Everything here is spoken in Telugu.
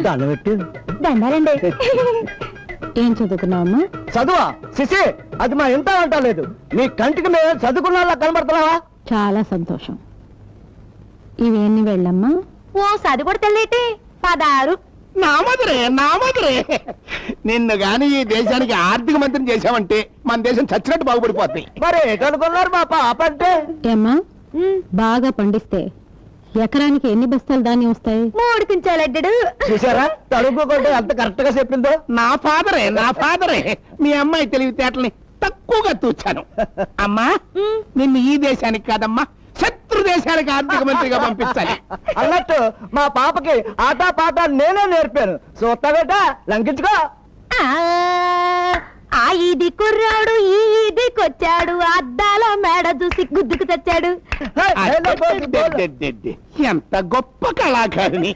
దండం పెట్టు. దండాలండి. ఏం చదువుకున్నావమ్మా? చదువా శిశి, అది మా ఇంత అంటలేదు. నీ కంటికి మేము చదువుకున్నా కనబడుతున్నావా? చాలా సంతోషం. ఇవేన్ని వెళ్ళమ్మా? ఓ సది కూడా తెల్లేటి 16. నా మధురే నిన్ను గాని ఈ దేశానికి ఆర్థిక మంత్రిని చేశావంటే మన దేశం చచ్చినట్టు బాగుపడిపోద్ది. మరి ఎటనుకున్నారు మా పాప అంటే? ఏమ్మా, బాగా పండిస్తే ఎకరానికి ఎన్ని బస్తాలు ధాన్యం వస్తాయి? 3 కింటాలడ్డాడు. చూసారా తడుపుకుంటే ఎంత కరెక్ట్ గా చెప్పిందో. నా ఫాదరే మీ అమ్మాయి తెలివితేటల్ని తక్కువగా తూచాను. అమ్మా, నిన్ను ఈ దేశానికి కాదమ్మా శత్రు దేశానికి ఆర్థిక మంత్రిగా పంపించాలి. అన్నట్టు మా పాపకి ఆటా పాట నేనే నేర్పాను. సొత్తగట లంకించుకో. ఆ ఇది కుర్రాడు ఈ ఇదికొచ్చాడు, అద్దాల మేడ చూసి గుద్దుకు తెచ్చాడు. ఎంత గొప్ప కళాకారుని.